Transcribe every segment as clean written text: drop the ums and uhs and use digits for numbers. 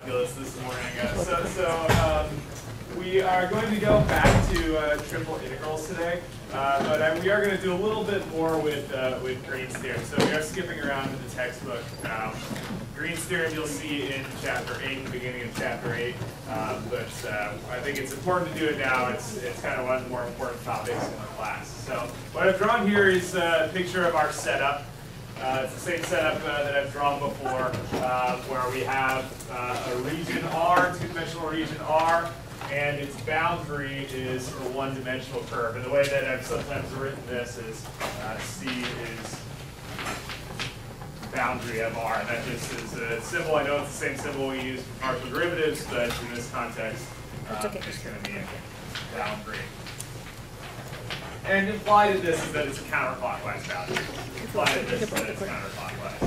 This morning. We are going to go back to triple integrals today, but we are going to do a little bit more with Green's theorem. So we are skipping around in the textbook. Green's theorem you'll see in chapter 8, the beginning of chapter 8, but I think it's important to do it now. It's kind of one of the more important topics in the class. So what I've drawn here is a picture of our setup. It's the same setup that I've drawn before, where we have a region R, two-dimensional region R, and its boundary is a one-dimensional curve. And the way that I've sometimes written this is C is boundary of R. And that just is a symbol. I know it's the same symbol we use for partial derivatives, but in this context, it's going to be a boundary. And implied in this is that it's a counterclockwise boundary. Implied in this is that it's counterclockwise.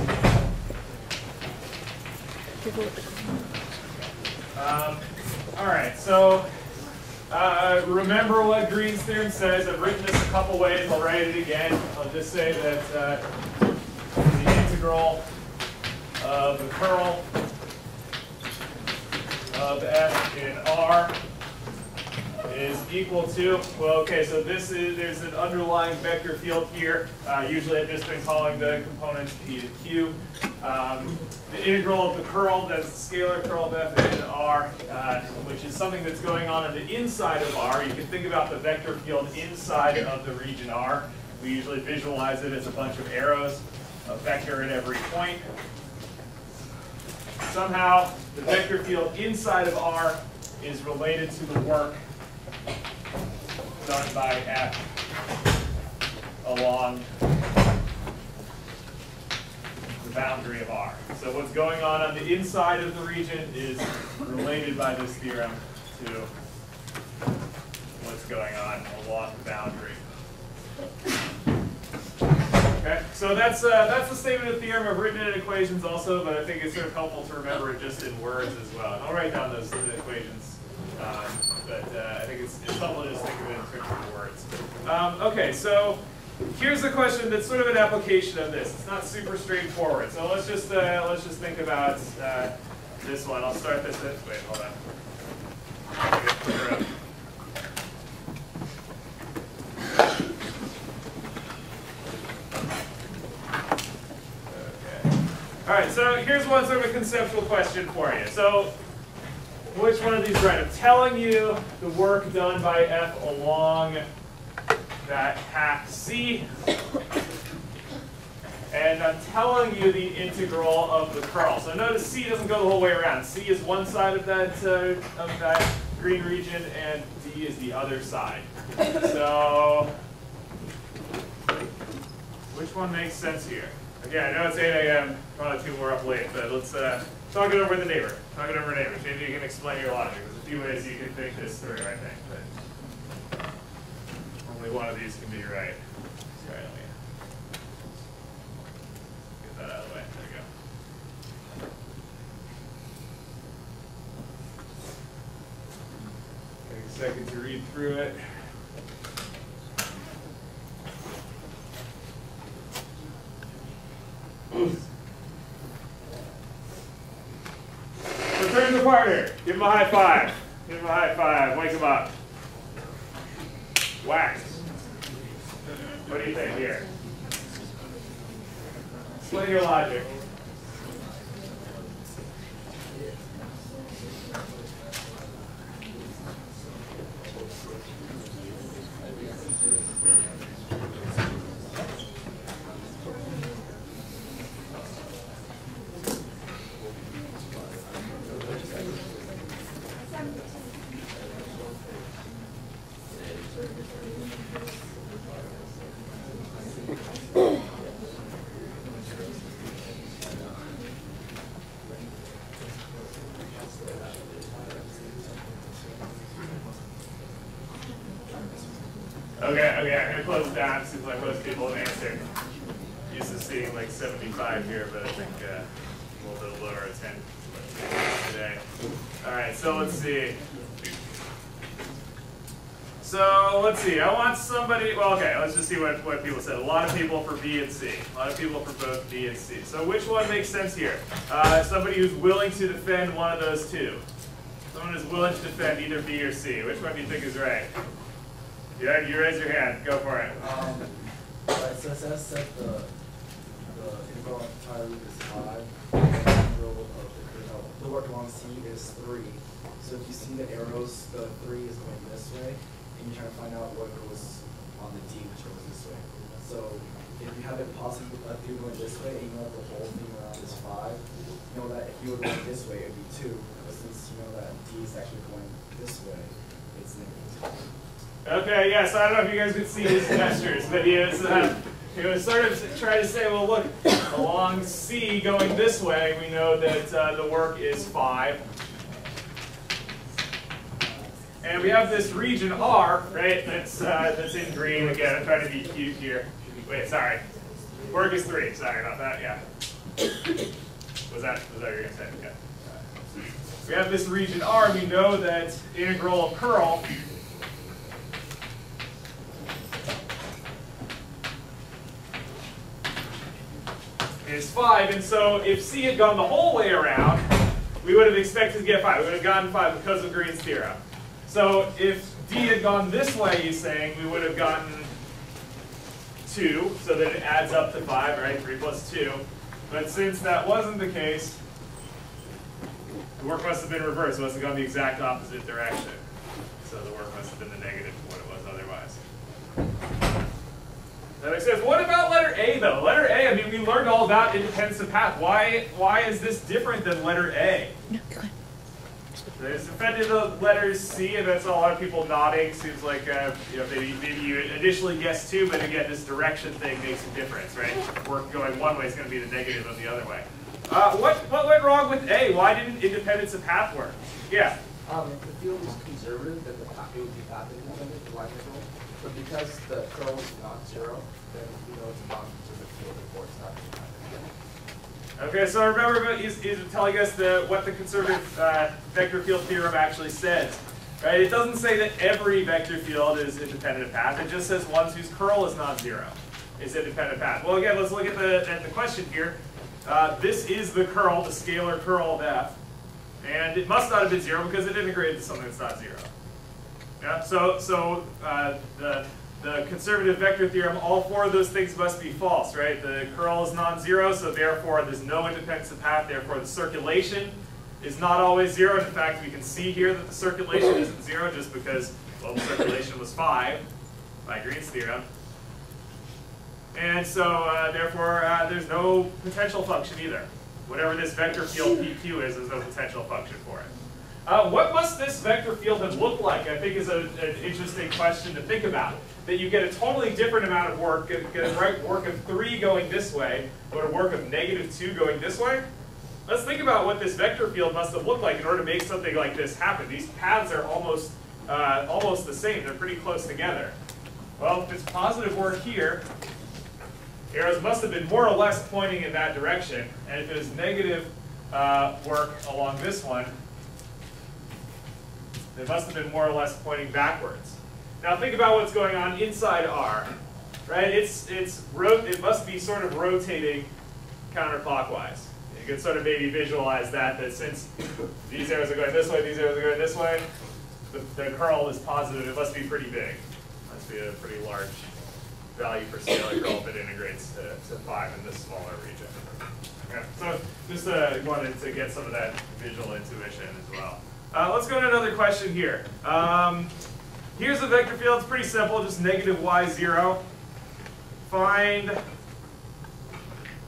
All right, so remember what Green's theorem says. I've written this a couple ways. I'll write it again. I'll just say that the integral of the curl of f in R is equal to, well, okay, so there's an underlying vector field here. Usually I've just been calling the components P to Q. The integral of the curl, that's the scalar curl of f in R, which is something that's going on the inside of R. You can think about the vector field inside of the region R. We usually visualize it as a bunch of arrows, a vector at every point. Somehow, the vector field inside of R is related to the work done by F along the boundary of R. So what's going on the inside of the region is related by this theorem to what's going on along the boundary. Okay, so that's the statement of the theorem. I've written it in equations also, but I think it's sort of helpful to remember it just in words as well. And I'll write down those equations. But I think it's helpful to just think of it in terms of words. Okay, so here's the question that's sort of an application of this. It's not super straightforward. So let's just think about this one. I'll start this. Wait, hold on. Okay. All right. So here's one sort of a conceptual question for you. So which one of these right? I'm telling you the work done by F along that half C, and I'm telling you the integral of the curl. So notice C doesn't go the whole way around. C is one side of that green region, and D is the other side. So which one makes sense here? Again, I know it's 8 a.m. Probably two more up late, but let's talk it over with the neighbor. Talk it over with neighbors. Maybe you can explain your logic. There's a few ways you can think this through, I think. But only one of these can be right. Sorry, let me get that out of the way. There we go. Take a second to read through it. Return to the partner. Give him a high five. Give him a high five. Wake him up. Wax. What do you think here? Explain your logic. Okay, I'm going to close it down. It seems like most people have answered. Used to seeing like 75 here, but I think a little bit lower at 10 today. All right, so let's see. So let's see, I want somebody, well, okay, let's just see what people said. A lot of people for B and C. A lot of people for both B and C. So which one makes sense here? Somebody who's willing to defend one of those two. Someone who's willing to defend either B or C. Which one do you think is right? Yeah, you raise your hand. Go for it. Right, so it says that the integral of the entire loop is 5. And the integral of the work along C is 3. So if you see the arrows, the 3 is going this way, and you're trying to find out what goes on the D, which goes this way. So if you have it possible that you going this way, and you know that the whole thing around is 5, you know that if you were going this way, it would be 2. But since you know that D is actually going this way, it's negative 2. Okay, yeah, so I don't know if you guys could see his gestures, but he was sort of trying to say, well, look, along C going this way, we know that the work is 5. And we have this region R, right, that's in green. Again, I'm trying to be cute here. Wait, sorry. Work is 3. Sorry about that, yeah. Was that what you were going to say? Okay. We have this region R. We know that the integral of curl is 5. And so if C had gone the whole way around, we would have expected to get 5. We would have gotten 5 because of Green's theorem. So if D had gone this way, he's saying, we would have gotten 2, so that it adds up to 5, right? 3 plus 2. But since that wasn't the case, the work must have been reversed. It must have gone the exact opposite direction. So the work must have been the negative of what it was otherwise. That makes sense. What about letter A, though? Letter A, I mean, we learned all about independence of path. Why is this different than letter A? No, go ahead. There's defended the letters C, and that's a lot of people nodding. Seems like maybe you initially guessed 2, but again, this direction thing makes a difference, right? Work going one way is going to be the negative of the other way. What went wrong with A? Why didn't independence of path work? Yeah. If the field is conservative, then it would be path independent, the line integral. But because the curl is not 0, then we know it's a non-conservative field, therefore it's not path independent. Okay, so remember, he's telling us what the conservative vector field theorem actually says, right? It doesn't say that every vector field is independent of path. It just says ones whose curl is not 0 is independent of path. Well, again, let's look at the question here. This is the curl, the scalar curl of f, and it must not have been 0 because it integrated to something that's not 0. Yeah. So the conservative vector theorem, all 4 of those things must be false, right? The curl is non-zero, so therefore there's no independence of path. Therefore, the circulation is not always 0. And in fact, we can see here that the circulation isn't 0 just because, well, the circulation was 5 by Green's theorem. And so, therefore, there's no potential function either. Whatever this vector field PQ is, there's no potential function for it. What must this vector field have looked like, I think is an interesting question to think about. That you get a totally different amount of work, get a work of 3 going this way, but a work of -2 going this way. Let's think about what this vector field must have looked like in order to make something like this happen. These paths are almost the same. They're pretty close together. Well, if it's positive work here, arrows must have been more or less pointing in that direction. And if it was negative work along this one, they must have been more or less pointing backwards. Now think about what's going on inside R, right? It must be sort of rotating counterclockwise. You can sort of maybe visualize that since these arrows are going this way, these arrows are going this way, the curl is positive. It must be pretty big. It must be a pretty large value for scalar curl if it integrates to 5 in this smaller region. Okay, so just wanted to get some of that visual intuition as well. Let's go to another question here. Here's the vector field. It's pretty simple, just -y0. Find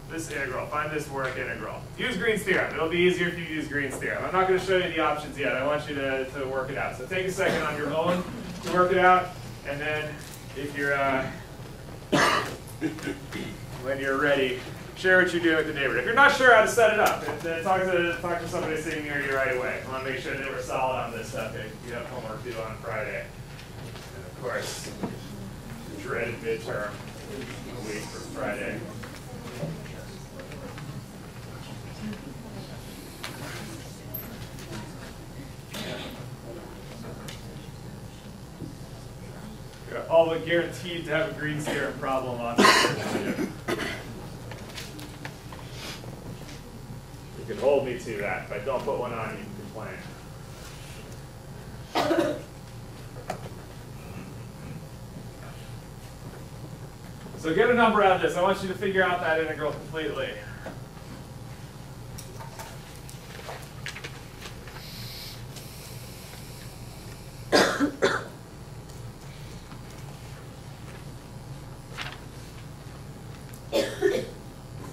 this integral. Find this work integral. Use Green's theorem. It'll be easier if you use Green's theorem. I'm not going to show you the options yet. I want you to work it out. So take a second on your own to work it out, and then if you're when you're ready, share what you're doing with the neighbor. If you're not sure how to set it up, talk to somebody sitting near you right away. I want to make sure that we're solid on this stuff. If you have homework due on Friday. And of course, dreaded midterm a week from Friday. all but guaranteed to have a Green's theorem problem on this. You can hold me to that. If I don't put one on, you can complain. So get a number out of this. I want you to figure out that integral completely.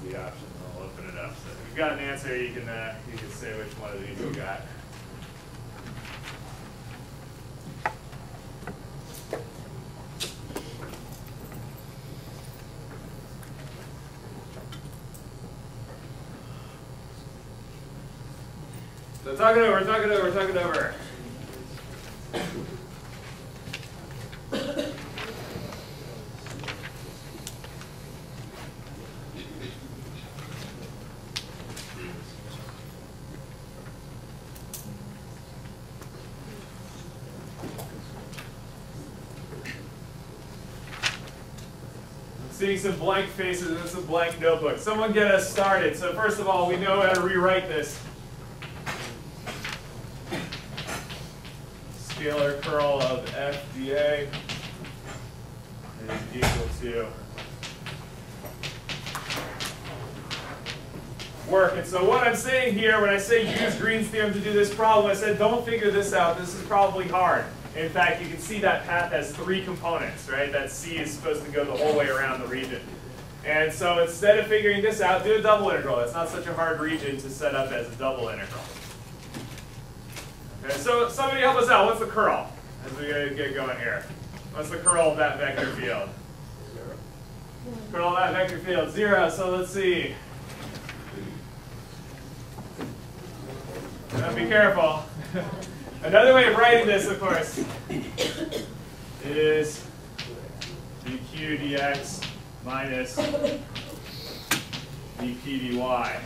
The option. I'll open it up. So if you've got an answer, you can say which one of these you got. So talk it over. Seeing some blank faces and some blank notebooks. Someone get us started. So first of all, we know how to rewrite this. Scalar curl of f dA is equal to work. And so what I'm saying here, when I say use Green's theorem to do this problem, I said don't figure this out. This is probably hard. In fact, you can see that path has 3 components, right? That C is supposed to go the whole way around the region. And so instead of figuring this out, do a double integral. It's not such a hard region to set up as a double integral. Okay, so somebody help us out. What's the curl? As we get going here. What's the curl of that vector field? 0. Curl of that vector field, 0. So let's see. Now be careful. Another way of writing this, of course, is dq dx minus dp dy.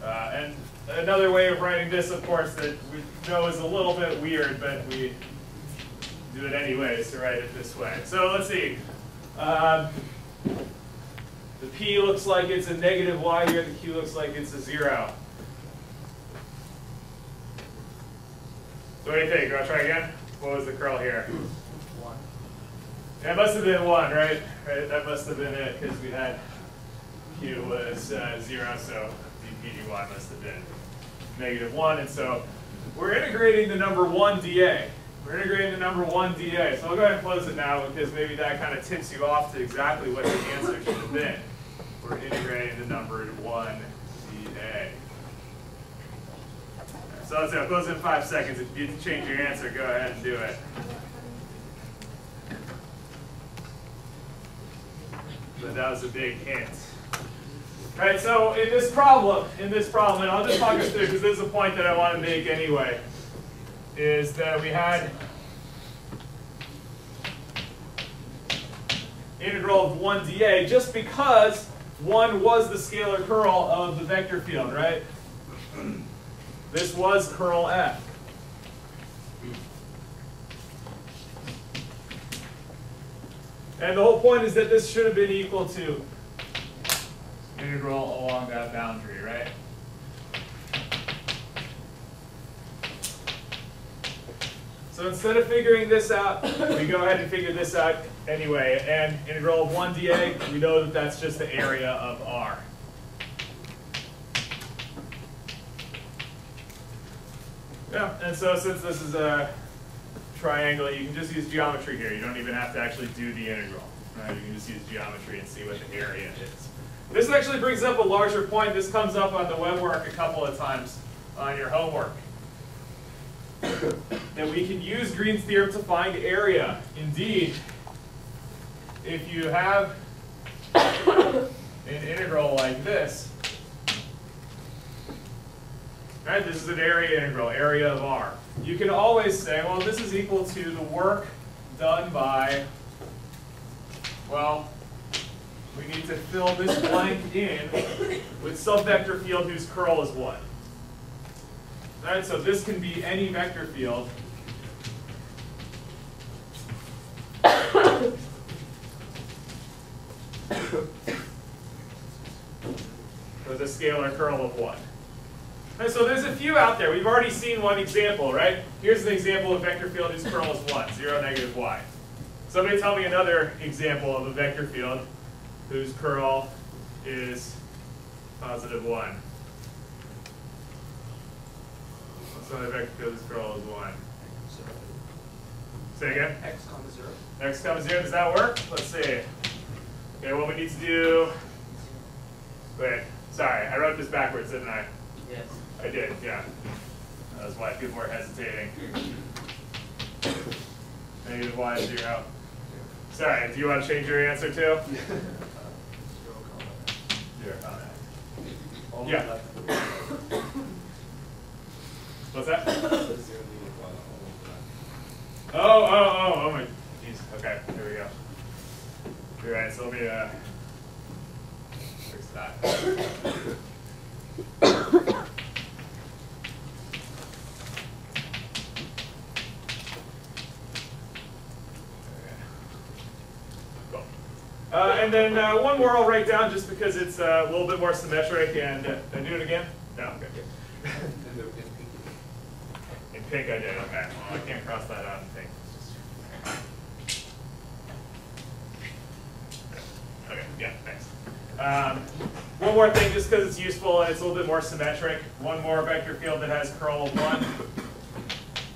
And another way of writing this, of course, that we know is a little bit weird, but we do it anyways to write it this way. So let's see. The p looks like it's a negative y here. The q looks like it's a 0. So what do you think? Do I try again? What was the curl here? 1. Yeah, it must have been 1, right? Right. That must have been it because we had q was 0, so dp dy must have been negative 1. And so we're integrating the number 1 dA. We're integrating the number 1 dA. So I'll go ahead and close it now because maybe that kind of tips you off to exactly what the answer should have been. We're integrating the number 1 dA. So let's say I'll close in 5 seconds. If you need to change your answer, go ahead and do it. But that was a big hint. All right, so in this problem, and I'll just talk us through because this is a point that I want to make anyway, is that we had integral of 1 dA just because 1 was the scalar curl of the vector field, right? This was curl F. And the whole point is that this should have been equal to integral along that boundary, right? So instead of figuring this out, we go ahead and figure this out anyway. And integral of 1 dA, we know that that's just the area of R. Yeah, and so since this is a triangle, you can just use geometry here. You don't even have to actually do the integral. Right? You can just use geometry and see what the area is. This actually brings up a larger point. This comes up on the web work a couple of times on your homework. That we can use Green's theorem to find area. Indeed, if you have an integral like this, right, this is an area integral, area of R. You can always say, well, this is equal to the work done by, well, we need to fill this blank in with some vector field whose curl is what? Right? So this can be any vector field with a scalar curl of 1. And so there's a few out there. We've already seen one example, right? Here's an example of a vector field whose curl is 1, 0, negative y. Somebody tell me another example of a vector field whose curl is positive 1. What's another vector field whose curl is 1? Say again? X comma 0. X comma 0, does that work? Let's see. Okay, what we need to do, wait, sorry, I wrote this backwards, didn't I? Yes. I did, yeah. That's why people were hesitating. Negative y, 0. Sorry, do you want to change your answer too? 0 comma. comma. Yeah. What's that? Oh my, jeez. Okay, here we go. You're right, so let me fix that. Cool. And then one more I'll write down just because it's a little bit more symmetric and do it again? No, okay, good. In pink I did, okay. Well, I can't cross that out in pink. Okay, yeah, thanks. One more thing, just because it's useful and it's a little bit more symmetric. One more vector field that has curl of 1,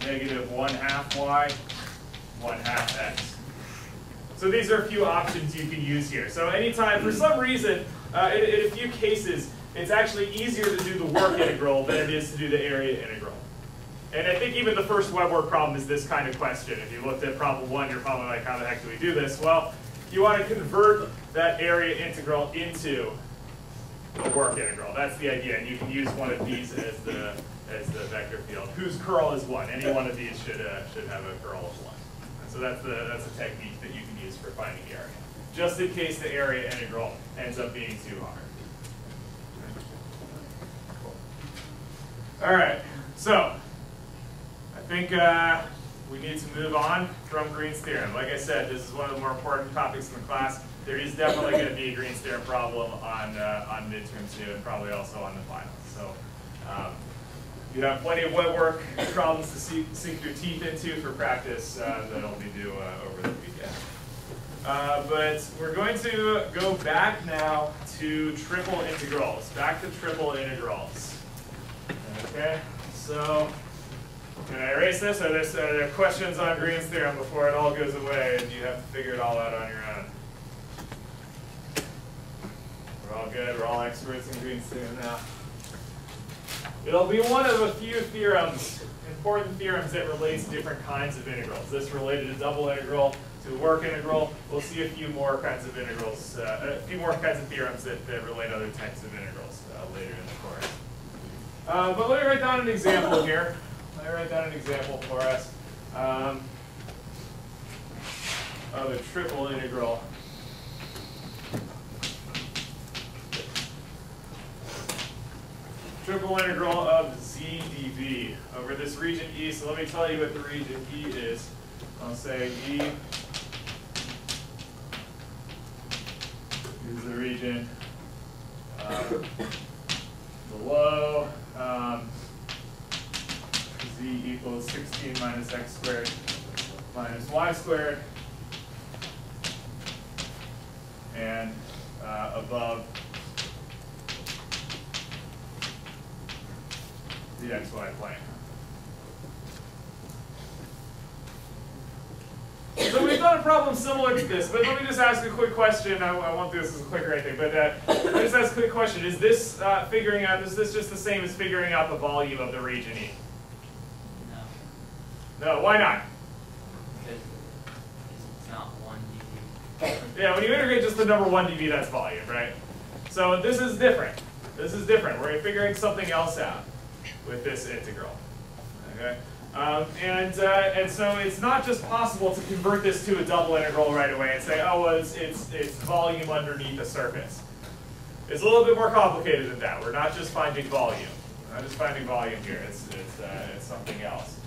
negative 1/2 y, 1/2 x. So these are a few options you can use here. So anytime, for some reason, in a few cases, it's actually easier to do the work integral than it is to do the area integral. And I think even the first web work problem is this kind of question. If you looked at problem 1, you're probably like, how the heck do we do this? Well, you want to convert that area integral into a work integral. That's the idea. And you can use one of these as the vector field, whose curl is 1. Any one of these should have a curl of 1. And so that's a technique that you can use for finding the area, just in case the area integral ends up being too hard. All right, so I think we need to move on from Green's theorem. Like I said, this is one of the more important topics in the class. There is definitely going to be a Green's theorem problem on midterm 2 and probably also on the final. So you have plenty of web work problems to sink your teeth into for practice that I'll be due over the weekend. But we're going to go back now to triple integrals. Back to triple integrals. Okay, so can I erase this? Are there questions on Green's theorem before it all goes away and you have to figure it all out on your own? We're all good. We're all experts in Green's theorem now. It'll be one of a few theorems, important theorems that relates to different kinds of integrals. This related to double integral, to a work integral. We'll see a few more kinds of integrals, a few more kinds of theorems that relate to other types of integrals later in the course. But let me write down an example here. Let me write down an example for us of a triple integral. Triple integral of z dv over this region E. So let me tell you what the region E is. I'll say E is the region below z equals 16 minus x squared minus y squared, and above the xy plane. So we've done a problem similar to this, but let me just ask a quick question. I won't do this as a quick writing, but let me just ask a quick question. Is this figuring out, is this just the same as figuring out the volume of the region E? No. No, why not? Because it's not 1 dv. Yeah, when you integrate just the number 1 dv, that's volume, right? So this is different. This is different. We're figuring something else out with this integral. Okay? And so it's not just possible to convert this to a double integral right away and say, oh, well, it's volume underneath the surface. It's a little bit more complicated than that. We're not just finding volume. I'm just finding volume here. It's something else.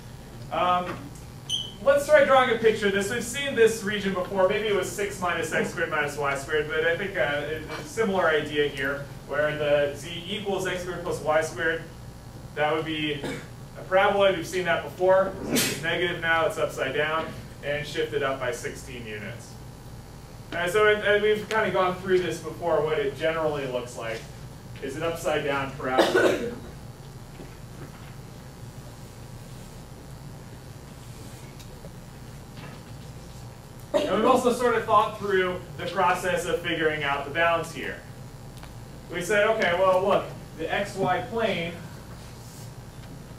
Let's try drawing a picture of this. We've seen this region before. Maybe it was 6 minus x squared minus y squared, but I think it's a similar idea here, where the z equals x squared plus y squared. That would be a parabola. We've seen that before. So it's negative now. It's upside down and shifted up by 16 units. All right, so we've kind of gone through this before, what it generally looks like is an upside down parabola. And we've also sort of thought through the process of figuring out the bounds here. We said, okay, well, look, the xy plane,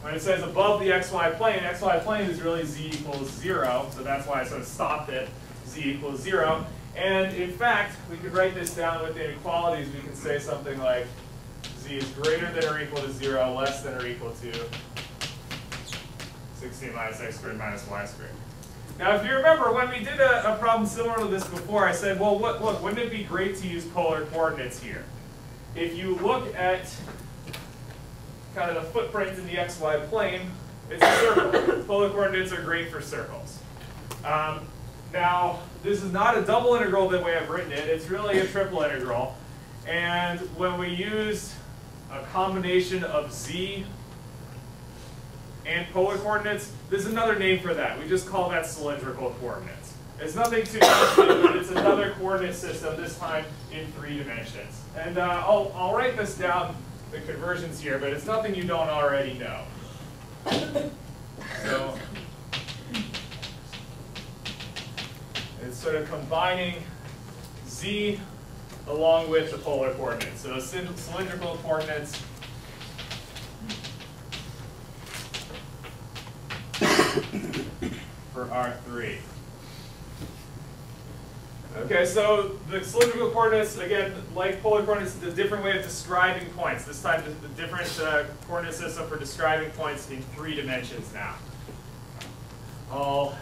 when it says above the xy plane is really z equals 0, so that's why I sort of stopped at z equals 0. And in fact, we could write this down with inequalities. We can say something like z is greater than or equal to 0, less than or equal to 16 minus x squared minus y squared. Now, if you remember, when we did a problem similar to this before, I said, well, look, wouldn't it be great to use polar coordinates here? If you look at kind of the footprint in the xy plane, it's a circle. Polar coordinates are great for circles. Now, this is not a double integral the way I've written it. It's really a triple integral. And when we use a combination of z and polar coordinates, there's another name for that. We just call that cylindrical coordinates. It's nothing too complicated. It's another coordinate system, this time in 3 dimensions. And I'll write this down, the conversions here, but it's nothing you don't already know. So it's sort of combining z along with the polar coordinates. So cylindrical coordinates for R3. Okay, so the cylindrical coordinates, again, like polar coordinates, is a different way of describing points. This time, the different coordinate system for describing points in 3 dimensions now. I'll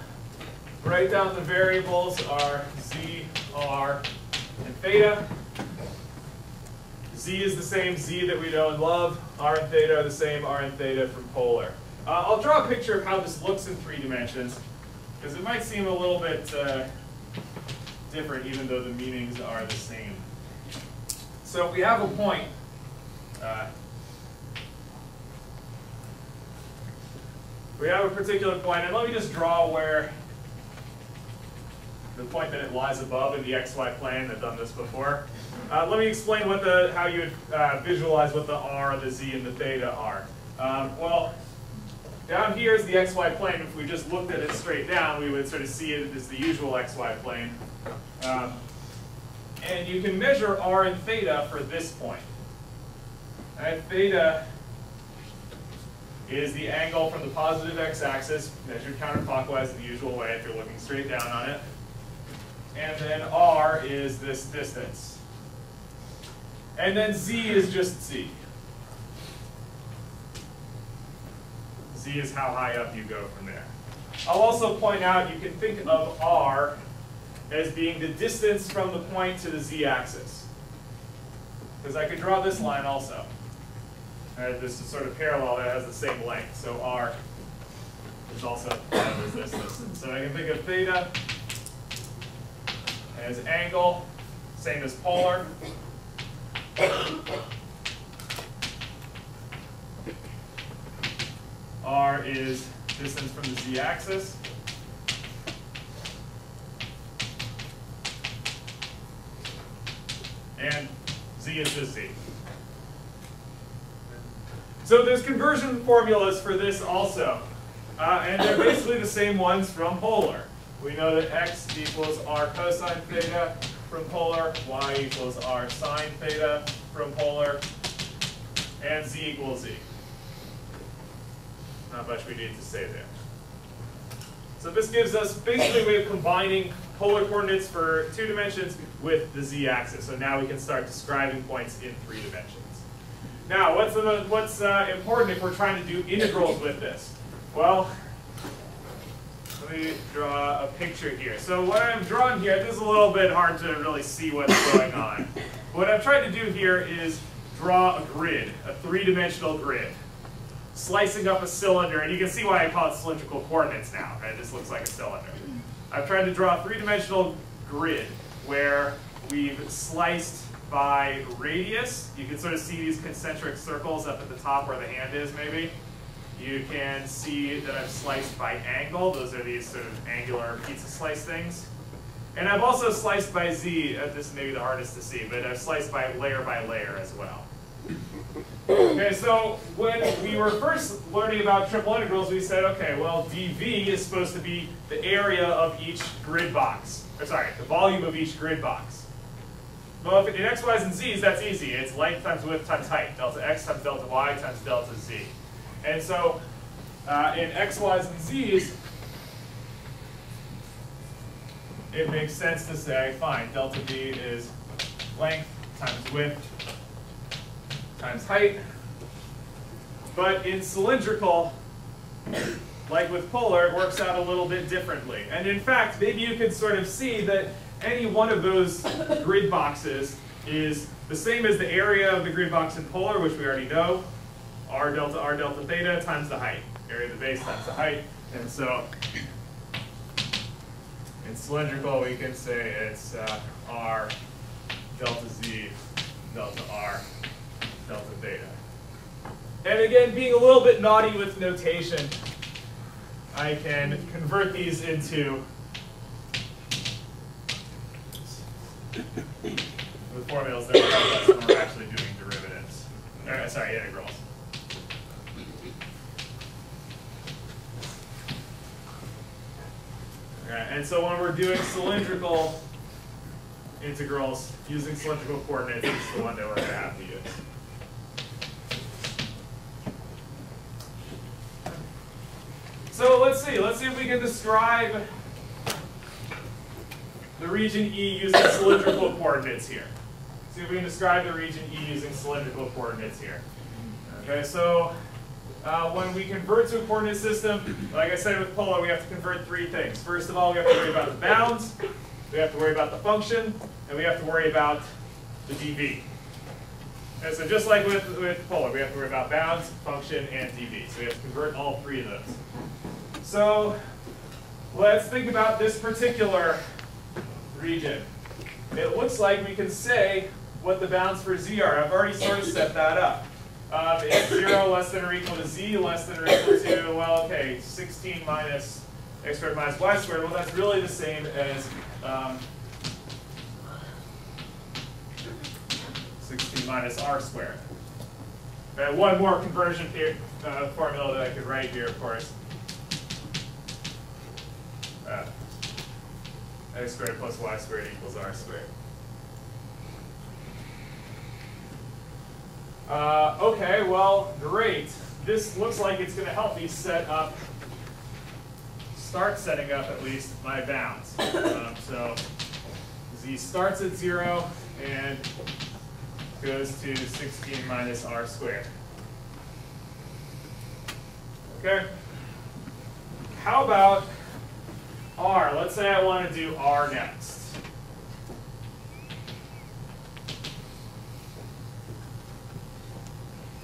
write down the variables are z, r, and theta. Z is the same z that we know and love. R and theta are the same R and theta from polar. I'll draw a picture of how this looks in 3 dimensions, because it might seem a little bit different, even though the meanings are the same. So we have a point. We have a particular point, and let me just draw where the point that it lies above in the xy plane. I've done this before. Let me explain how you would visualize what the r, the z, and the theta are. Well, down here is the xy plane. If we just looked at it straight down, we would sort of see it as the usual xy plane. And you can measure r and theta for this point. And theta is the angle from the positive x-axis, measured counterclockwise in the usual way if you're looking straight down on it. And then r is this distance. And then z is just z. Z is how high up you go from there. I'll also point out you can think of r as being the distance from the point to the z-axis. Because I could draw this line also. This is sort of parallel, that has the same length. So r is also as this distance. So I can think of theta as angle, same as polar. R is distance from the z-axis. And z is just z. So there's conversion formulas for this also. And they're basically the same ones from polar. We know that x equals r cosine theta from polar, y equals r sine theta from polar, and z equals z. Not much we need to say there. So this gives us basically a way of combining polar coordinates for 2 dimensions with the z-axis. So now we can start describing points in 3 dimensions. Now, what's important if we're trying to do integrals with this? Well, let me draw a picture here. So what I'm drawing here, this is a little bit hard to really see what's going on. What I've tried to do here is draw a grid, a 3-dimensional grid. slicing up a cylinder, and you can see why I call it cylindrical coordinates now, right? This looks like a cylinder. I've tried to draw a three-dimensional grid where we've sliced by radius. You can sort of see these concentric circles up at the top where the hand is, maybe. You can see that I've sliced by angle. Those are these sort of angular pizza slice things. And I've also sliced by z. This may be the hardest to see, but I've sliced by layer as well. Okay, so when we were first learning about triple integrals, we said, okay, well, dv is supposed to be the area of each grid box. Or sorry, the volume of each grid box. Well, if in x, y's, and z's, that's easy. It's length times width times height. Delta x times delta y times delta z. And so in x, y's, and z's, it makes sense to say, fine, delta v is length times width times height. But in cylindrical, like with polar, it works out a little bit differently. And in fact, maybe you could sort of see that any one of those grid boxes is the same as the area of the grid box in polar, which we already know, r delta theta times the height, area of the base times the height. And so in cylindrical, we can say it's r delta z delta r delta theta. And again, being a little bit naughty with notation, I can convert these into the formulas that we have when we're actually doing derivatives. Sorry, integrals. Okay, and so when we're doing cylindrical integrals using cylindrical coordinates, this is the one that we're going to have to use. So let's see if we can describe the region E using cylindrical coordinates here. See if we can describe the region E using cylindrical coordinates here. Okay, so when we convert to a coordinate system, like I said with polar, we have to convert three things. First of all, we have to worry about the bounds, we have to worry about the function, and we have to worry about the dv. And so just like with polar, we have to worry about bounds, function, and dv. So we have to convert all three of those. So let's think about this particular region. It looks like we can say what the bounds for z are. I've already sort of set that up. It's 0 less than or equal to z less than or equal to, well, okay, 16 minus x squared minus y squared. Well, that's really the same as 16 minus r squared. Okay, one more conversion here, formula that I could write here, of course. X squared plus y squared equals r squared. Okay, well, great. This looks like it's going to help me start setting up at least my bounds. So z starts at 0 and goes to 16 minus r squared. Okay. How about r? Let's say I want to do r next.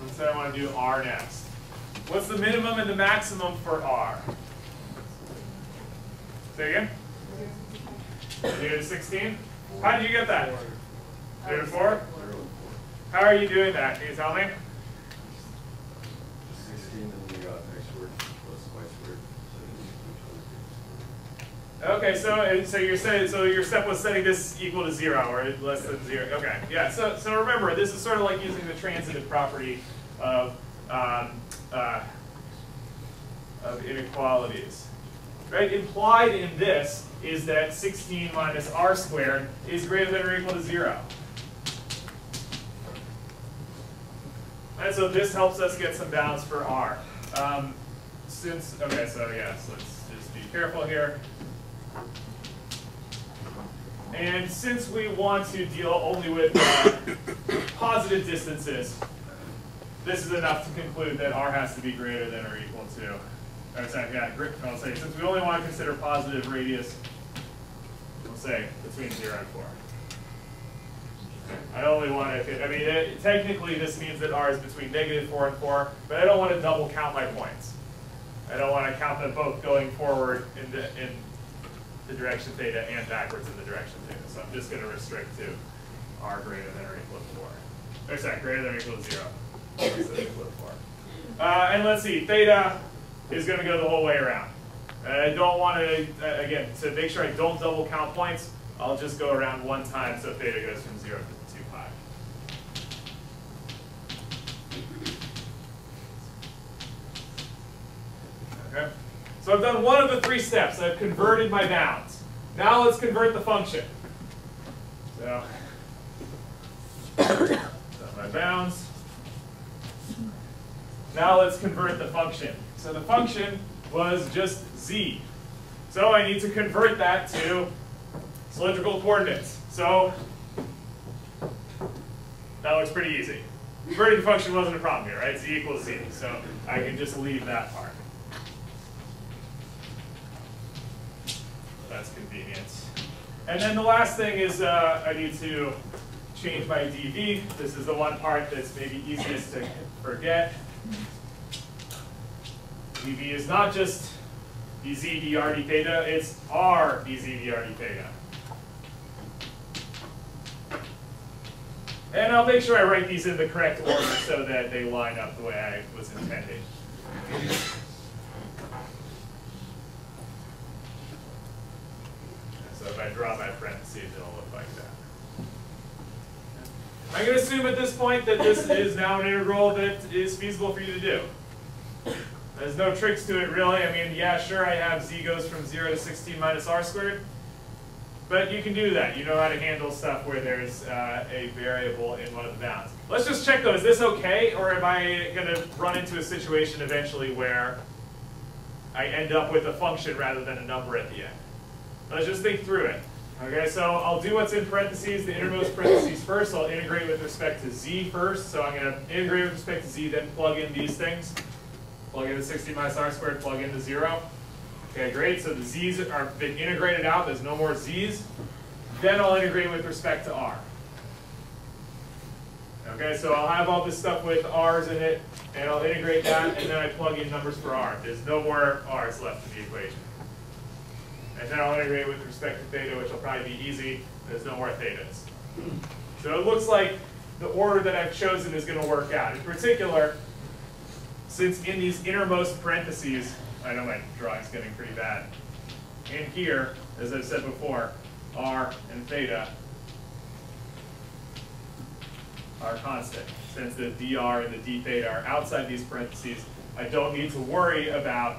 Let's say I want to do r next. What's the minimum and the maximum for r? Say again? 0 to 16? How did you get that? 0 to 4? How are you doing that? Can you tell me? 16 and we got x squared plus y squared. Okay, so you're saying your step was setting this equal to 0 or less than 0. Okay, yeah. So remember, this is sort of like using the transitive property of inequalities, right? Implied in this is that 16 minus r squared is greater than or equal to 0. And so this helps us get some bounds for r. Okay, so yes, let's just be careful here. And since we want to deal only with positive distances, this is enough to conclude that r has to be greater than or equal to, or sorry, yeah, I'll say, since we only want to consider positive radius, we'll say between 0 and 4. I only want to, I mean, technically this means that r is between -4 and 4, but I don't want to double count my points. I don't want to count them both going forward in the direction theta and backwards in the direction theta. So I'm just going to restrict to r greater than or equal to 4. Or sorry, greater than or equal to 0. Equal to 4. And let's see, theta is going to go the whole way around. I don't want to, again, to make sure I don't double count points, I'll just go around one time so theta goes from 0 to 2 pi. Okay. So I've done one of the 3 steps. I've converted my bounds. Now let's convert the function. So, my bounds. Now let's convert the function. So the function was just z. So I need to convert that to cylindrical coordinates. So that looks pretty easy. Converting the function wasn't a problem here, right? Z equals z. So I can just leave that part. That's convenient. And then the last thing is I need to change my dv. This is the one part that's maybe easiest to forget. dv is not just dz dr d theta, it's r dz dr d theta. And I'll make sure I write these in the correct order so that they line up the way I was intending. So if I draw my parentheses, it'll look like that. I'm going to assume at this point that this is now an integral that is feasible for you to do. There's no tricks to it, really. I mean, yeah, sure, I have z goes from 0 to 16 minus r squared. But you can do that. You know how to handle stuff where there's a variable in one of the bounds. Let's just check, though. Is this OK? Or am I going to run into a situation eventually where I end up with a function rather than a number at the end? Let's just think through it. Okay, so I'll do what's in parentheses, the innermost parentheses first. I'll integrate with respect to z first. So I'm going to integrate with respect to z, then plug in these things. Plug in the 16 minus r squared, plug in the 0. Okay, great. So the z's are been integrated out. There's no more z's. Then I'll integrate with respect to r. Okay, so I'll have all this stuff with r's in it, and I'll integrate that, and then I plug in numbers for r. There's no more r's left in the equation. And then I'll integrate with respect to theta, which will probably be easy. There's no more thetas. So it looks like the order that I've chosen is going to work out. In particular, since in these innermost parentheses, I know my drawing's getting pretty bad. In here, as I've said before, r and theta are constant. Since the dr and the d theta are outside these parentheses, I don't need to worry about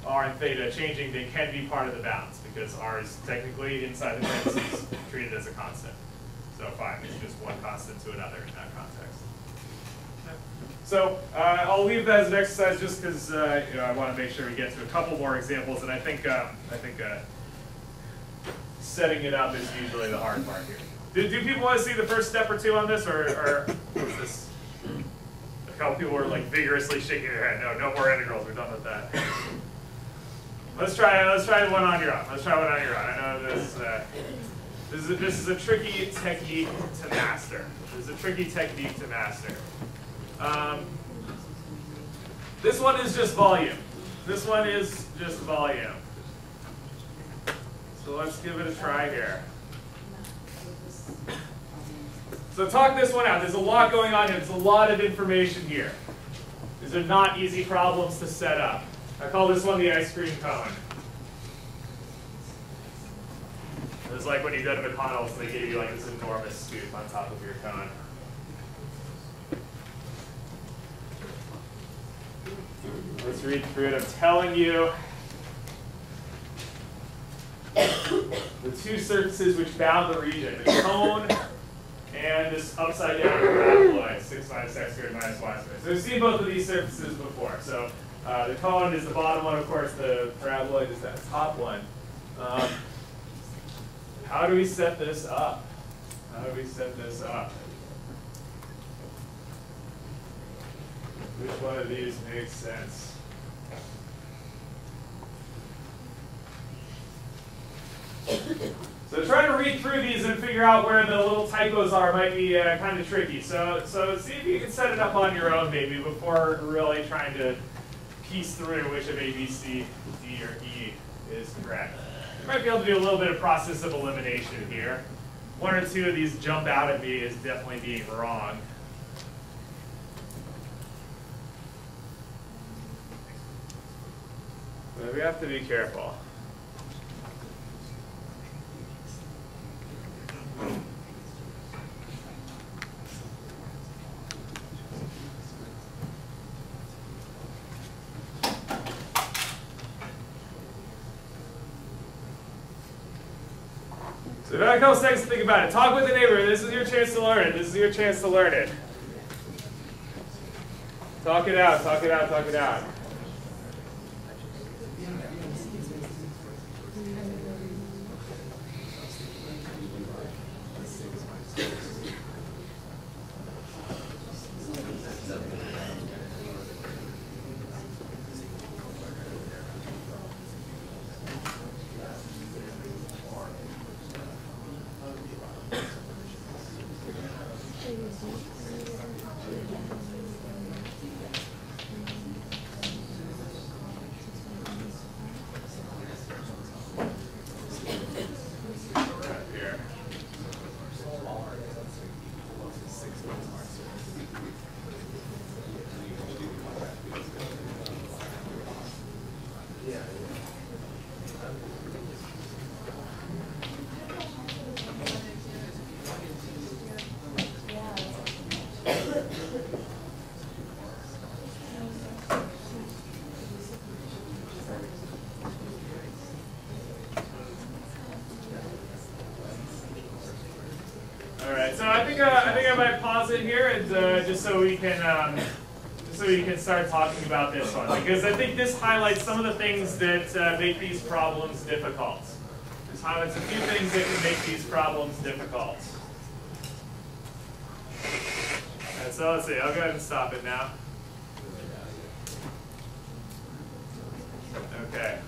r and theta changing. They can be part of the bounds because r is technically inside the parentheses treated as a constant. So fine, it's just one constant to another in that context. So I'll leave that as an exercise just because you know, I want to make sure we get to a couple more examples, and I think setting it up is usually the hard part here. Do people want to see the first step or two on this, or is this? A couple people were like vigorously shaking their head. No more integrals. We're done with that. Let's try one on your own. Let's try one on your own. I know this is a tricky technique to master. This is a tricky technique to master. This one is just volume. This one is just volume. So let's give it a try here. So talk this one out. There's a lot going on here. There's a lot of information here. These are not easy problems to set up. I call this one the ice cream cone. It's like when you go to McDonald's and they give you like this enormous scoop on top of your cone. Let's read through it. I'm telling you, the two surfaces which bound the region, the cone and this upside down paraboloid, 6 minus x squared minus y squared. So we've seen both of these surfaces before. So the cone is the bottom one, of course. The paraboloid is that top one. How do we set this up? How do we set this up? Which one of these makes sense? So try to read through these and figure out where the little typos are might be kind of tricky. So see if you can set it up on your own maybe before really trying to piece through which of A, B, C, D, or E is correct. You might be able to do a little bit of process of elimination here. One or two of these jump out at me as definitely being wrong. But we have to be careful. So you've got a couple seconds to think about it. Talk with the neighbor. This is your chance to learn it. This is your chance to learn it. Talk it out, talk it out, talk it out. So I think I might pause it here and just so we can start talking about this one, because I think this highlights some of the things that make these problems difficult. This highlights a few things that can make these problems difficult. And so let's see. I'll go ahead and stop it now. Okay.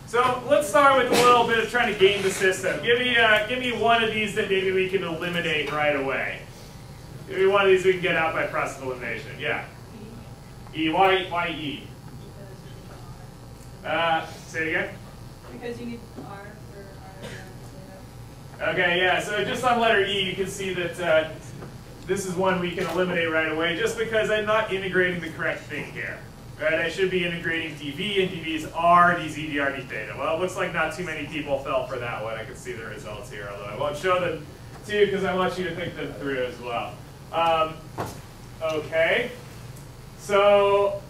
So let's start with a little bit of trying to game the system. Give me one of these that maybe we can eliminate right away. Give me one of these we can get out by process of elimination. Yeah. E. Why E? Say it again. Because you need R for R. Okay, yeah. So just on letter E, you can see that this is one we can eliminate right away, just because I'm not integrating the correct thing here. Right, I should be integrating dv, and dv is r, dz, dr, d theta. Well, it looks like not too many people fell for that one. I can see the results here, although I won't show them to you because I want you to think them through as well. Okay, so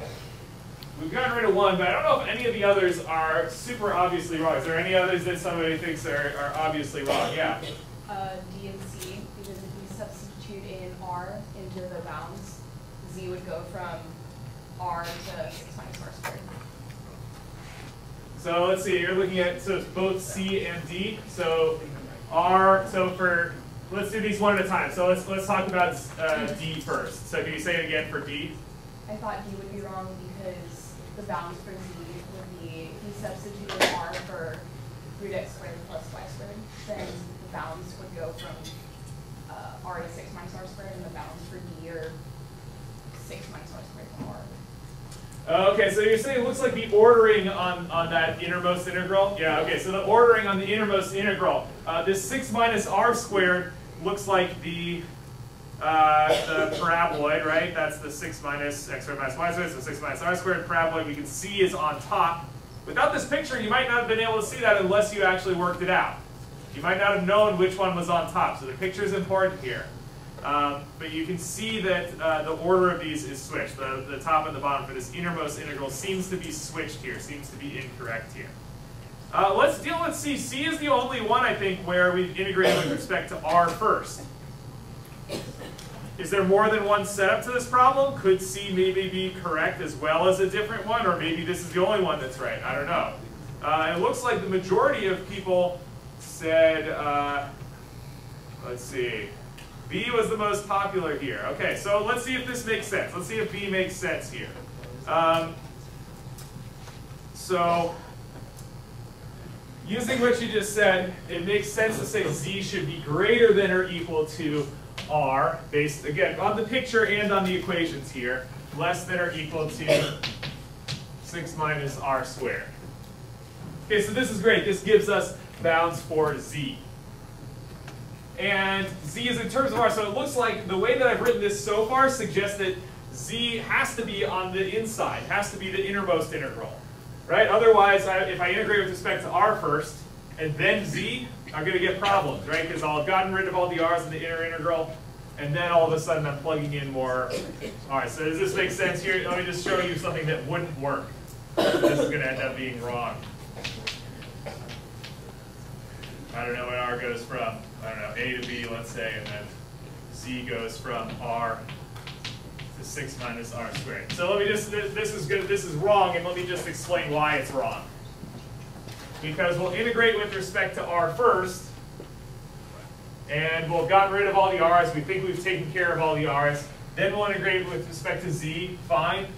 we've gotten rid of one, but I don't know if any of the others are super obviously wrong. Is there any others that somebody thinks are obviously wrong? Yeah? D and C, because if you substitute in r into the bounds, z would go from r to 6 minus r squared. So let's see, you're looking at, so it's both C and D. So R, so for, let's do these one at a time. So let's talk about D first. So can you say it again for D? I thought D would be wrong because the bounds for Z would be, if you substituted r for root x squared plus y squared, then the bounds would go from r to 6 minus r squared, and the bounds for D are 6 minus r squared to r. Okay, so you're saying it looks like the ordering on that innermost integral? Yeah, okay, so the ordering on the innermost integral. This 6 minus r squared looks like the paraboloid, right? That's the 6 minus x squared minus y squared, so 6 minus r squared paraboloid we can see is on top. Without this picture, you might not have been able to see that unless you actually worked it out. You might not have known which one was on top, so the picture is important here. But you can see that the order of these is switched. The top and the bottom for this innermost integral seems to be switched here, seems to be incorrect here. Let's deal with C. C is the only one, I think, where we've integrated with respect to R first. Is there more than one setup to this problem? Could C maybe be correct as well as a different one? Or maybe this is the only one that's right. I don't know. It looks like the majority of people said, let's see, B was the most popular here. Okay, so let's see if this makes sense. Let's see if B makes sense here. using what you just said, it makes sense to say z should be greater than or equal to r, based, again, on the picture and on the equations here, less than or equal to 6 minus r squared. Okay, so this is great. This gives us bounds for z. And z is in terms of r, so it looks like the way that I've written this so far suggests that z has to be on the inside, has to be the innermost integral, right? Otherwise, if I integrate with respect to r first and then z, I'm going to get problems, right? Because I'll have gotten rid of all the r's in the inner integral, and then all of a sudden I'm plugging in more. All right, so does this make sense here? Let me just show you something that wouldn't work. This is going to end up being wrong. I don't know what r goes from, I don't know, a to b, let's say, and then z goes from r to 6 minus r squared. So let me just, this is wrong, and let me just explain why it's wrong. Because we'll integrate with respect to r first, and we'll have gotten rid of all the r's. We think we've taken care of all the r's. Then we'll integrate with respect to z, fine,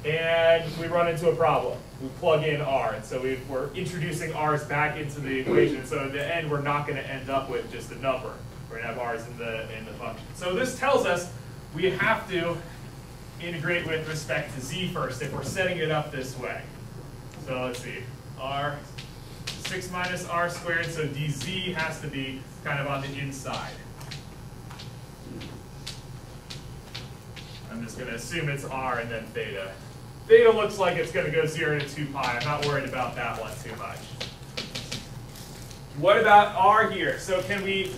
and we run into a problem. We plug in r, and so we're introducing r's back into the equation. So in the end, we're not going to end up with just a number. We're going to have r's in the function. So this tells us we have to integrate with respect to z first if we're setting it up this way. So let's see, r 6 minus r squared, so dz has to be kind of on the inside. I'm just going to assume it's r and then theta. Theta looks like it's going to go 0 to 2 pi. I'm not worried about that one too much. What about r here? So can we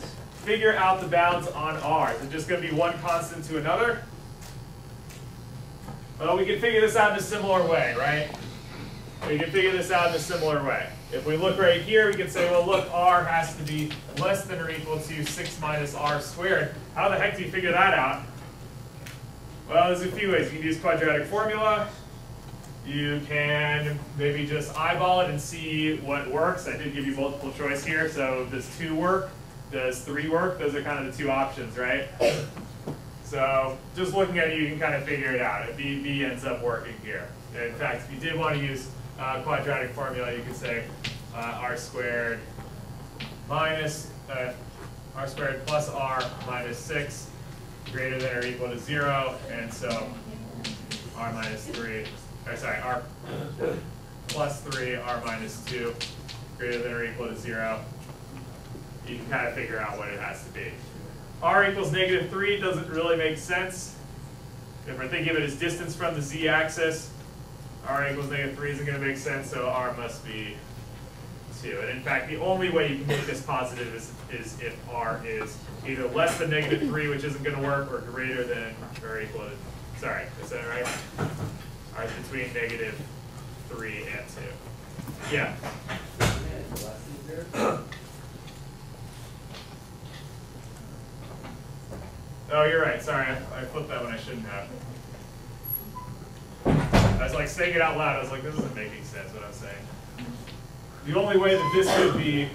figure out the bounds on r? Is it just going to be one constant to another? Well, we can figure this out in a similar way, right? We can figure this out in a similar way. If we look right here, we can say, well, look, r has to be less than or equal to 6 minus r squared. How the heck do you figure that out? Well, there's a few ways. You can use quadratic formula. You can maybe just eyeball it and see what works. I did give you multiple choice here, so does 2 work? Does 3 work? Those are kind of the 2 options, right? So just looking at it, you can kind of figure it out if b ends up working here. In fact, if you did want to use quadratic formula, you could say r squared minus r squared plus r minus 6 greater than or equal to 0, and so r minus 3, or sorry, r plus 3, r minus 2 greater than or equal to 0. You can kind of figure out what it has to be. R equals -3 doesn't really make sense. If we're thinking of it as distance from the z-axis, r equals -3 isn't going to make sense, so r must be 2. And in fact, the only way you can make this positive is if r is either less than -3, which isn't going to work, or greater than or equal to, sorry, is that right? R is between -3 and 2. Yeah? Oh, you're right. Sorry, I flipped that one. I shouldn't have. I was like saying it out loud. I was like, this isn't making sense what I'm saying. The only way that this could be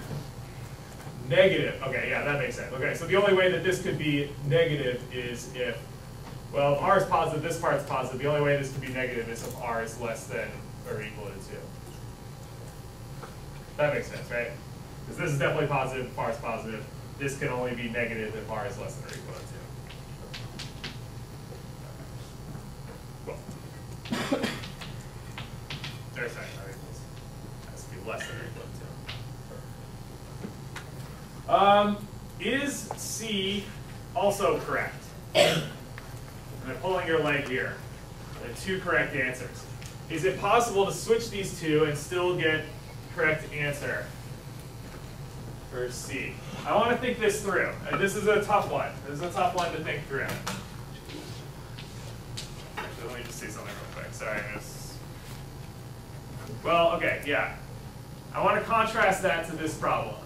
negative. Okay, yeah, that makes sense. Okay, so the only way that this could be negative is if, well, if r is positive, this part's positive. The only way this could be negative is if r is less than or equal to 2. That makes sense, right? Because this is definitely positive if r is positive. This can only be negative if r is less than or equal to 2. Or sorry, not equals. It has to be less than or equal to 2. Is C also correct? And I'm pulling your leg here. There are 2 correct answers. Is it possible to switch these 2 and still get correct answer for C? I want to think this through. This is a tough one. This is a tough one to think through. Actually, let me just say something real quick. Sorry, well, okay, yeah. I want to contrast that to this problem.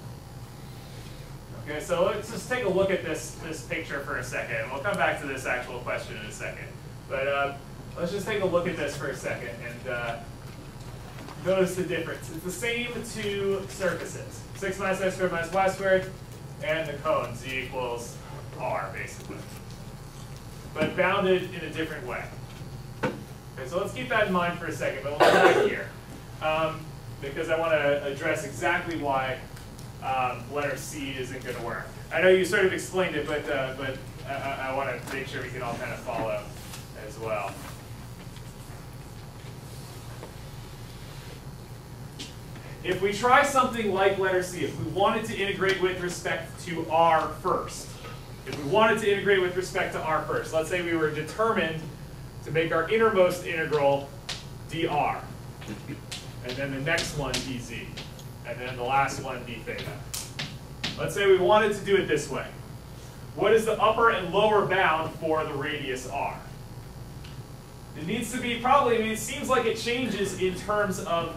Okay, so let's just take a look at this picture for a second. We'll come back to this actual question in a second. But let's just take a look at this for a second and notice the difference. It's the same 2 surfaces. 6 minus x squared minus y squared, and the cone, z equals r, basically. But bounded in a different way. Okay, so let's keep that in mind for a second, but we'll come back here. because I want to address exactly why letter C isn't going to work. I know you sort of explained it, but I want to make sure we can all kind of follow as well. If we try something like letter C, if we wanted to integrate with respect to R first, let's say we were determined to make our innermost integral dr, and then the next one dz, and then the last one d theta. Let's say we wanted to do it this way. What is the upper and lower bound for the radius r? It needs to be probably, it seems like it changes in terms of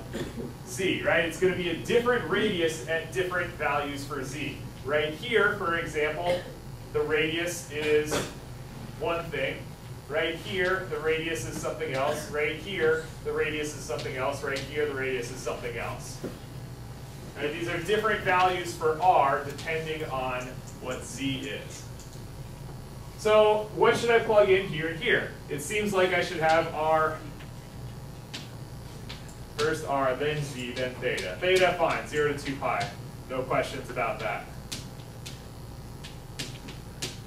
z, right? It's going to be a different radius at different values for z. Right here, for example, the radius is one thing. Right here, the radius is something else. Right here, the radius is something else. Right here, the radius is something else. Right? These are different values for r depending on what z is. So what should I plug in here and here? It seems like I should have r, first r, then z, then theta. Theta, fine, 0 to 2 pi. No questions about that.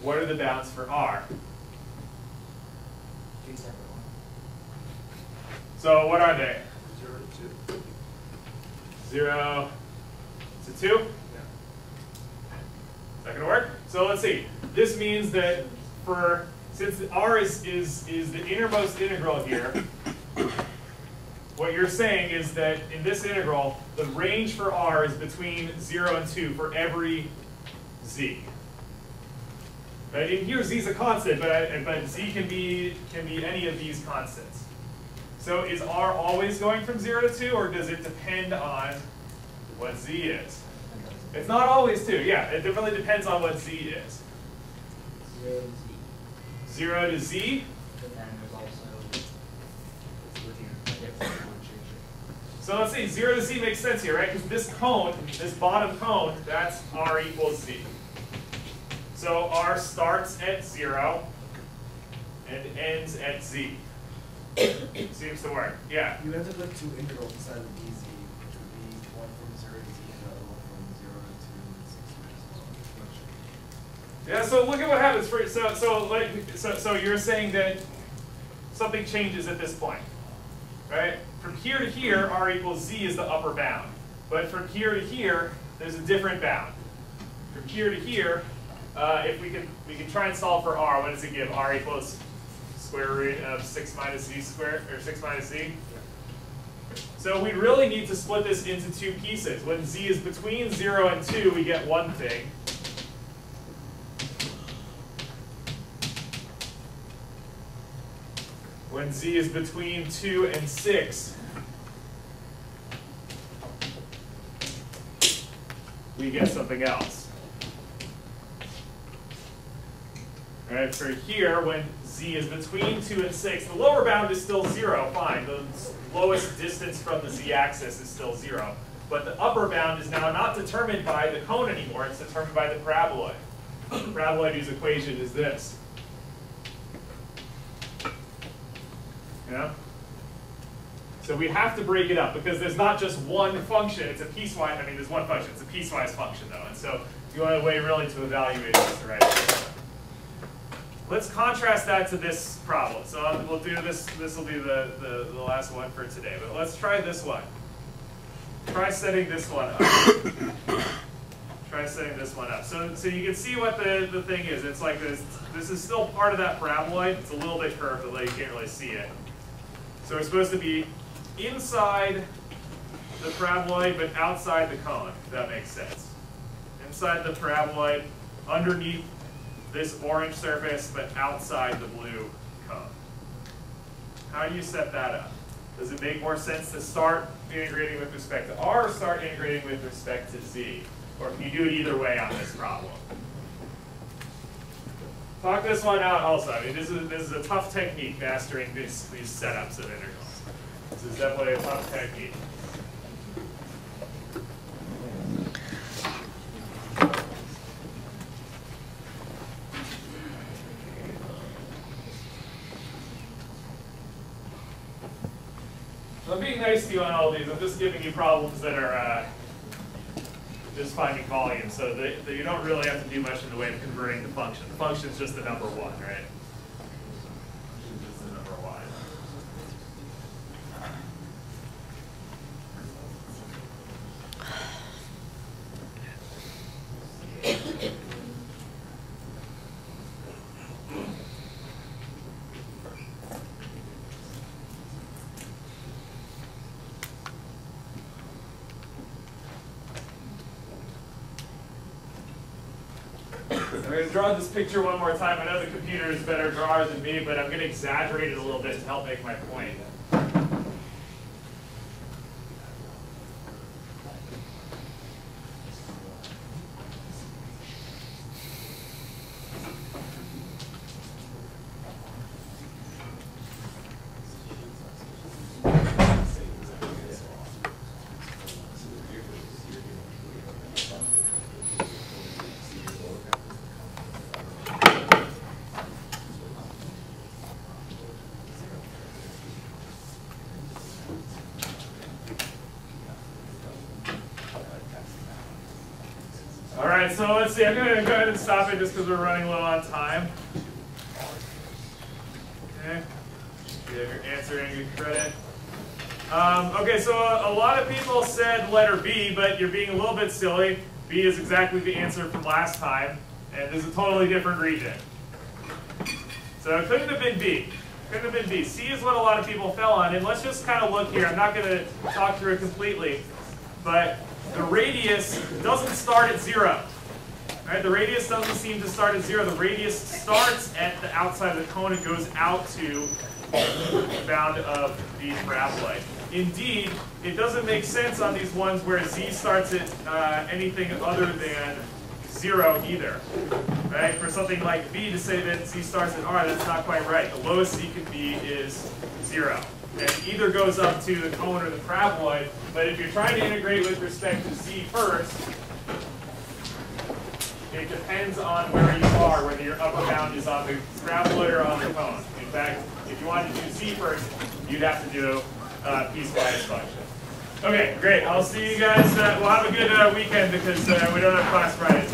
What are the bounds for r? So what are they? 0 to 2. 0 to 2? Yeah. Is that going to work? So let's see. This means that since r is the innermost integral here, what you're saying is that in this integral, the range for r is between 0 and 2 for every z. Right? In here, z is a constant, but z can be any of these constants. So is r always going from 0 to 2, or does it depend on what z is? It's not always 2. Yeah, it really depends on what z is. 0 to z. 0 to z. But then there's also linear. So let's see, 0 to z makes sense here, right? Because this cone, this bottom cone, that's r equals z. So r starts at 0 and ends at z. Seems to work. Yeah. You have to put two integrals inside of dz, which would be one from 0 to z and the other one from 0 to 6 as well. Yeah, so look at what happens for so you're saying that something changes at this point, right? From here to here, r equals z is the upper bound. But from here to here, there's a different bound. From here to here, if we can try and solve for r, what does it give? R equals square root of 6 minus z squared, or 6 minus z. So we really need to split this into two pieces. When z is between 0 and 2, we get one thing. When z is between 2 and 6, we get something else. All right, for here, when z is between 2 and 6, the lower bound is still 0, fine. The lowest distance from the z-axis is still 0. But the upper bound is now not determined by the cone anymore, it's determined by the paraboloid. The paraboloid whose equation is this. Yeah? So we have to break it up because there's not just one function, it's a piecewise, there's one function, it's a piecewise function though. And so the only way really to evaluate it is to write it. Let's contrast that to this problem. So we'll do this, this will be the last one for today, but let's try this one. Try setting this one up. Try setting this one up. So you can see what the thing is. It's like this. This is still part of that paraboloid. It's a little bit curved, but you can't really see it. So it's supposed to be inside the paraboloid, but outside the cone, if that makes sense. Inside the paraboloid, underneath this orange surface, but outside the blue cone. How do you set that up? Does it make more sense to start integrating with respect to r or start integrating with respect to z? Or can you do it either way on this problem? Talk this one out also. This is a tough technique, mastering these setups of integrals. This is definitely a tough technique. I'm being nice to you on all these. I'm just giving you problems that are just finding volume, so that you don't really have to do much in the way of converting the function. The function is just the number 1, right? It's just the number 1. I'm going to draw this picture one more time. I know the computer is a better drawer than me, but I'm going to exaggerate it a little bit to help make my point. All right, so let's see. I'm going to go ahead and stop it just because we're running low on time. Okay. You have your answer and your credit. Okay, so a lot of people said letter B, but you're being a little bit silly. B is exactly the answer from last time, and there's a totally different region. So it couldn't have been B. Couldn't have been B. C is what a lot of people fell on, and let's just kind of look here. I'm not going to talk through it completely, but the radius doesn't start at 0. Right? The radius doesn't seem to start at 0. The radius starts at the outside of the cone and goes out to the bound of the paraboloid. Indeed, it doesn't make sense on these ones where z starts at anything other than 0 either. Right? For something like b to say that z starts at r, that's not quite right. The lowest z can be is 0. And it either goes up to the cone or the paraboloid, but if you're trying to integrate with respect to z first, it depends on where you are, whether your upper bound is on the paraboloid or on the cone. In fact, if you wanted to do z first, you'd have to do piecewise function. Okay, great. I'll see you guys. We'll have a good weekend because we don't have class Friday.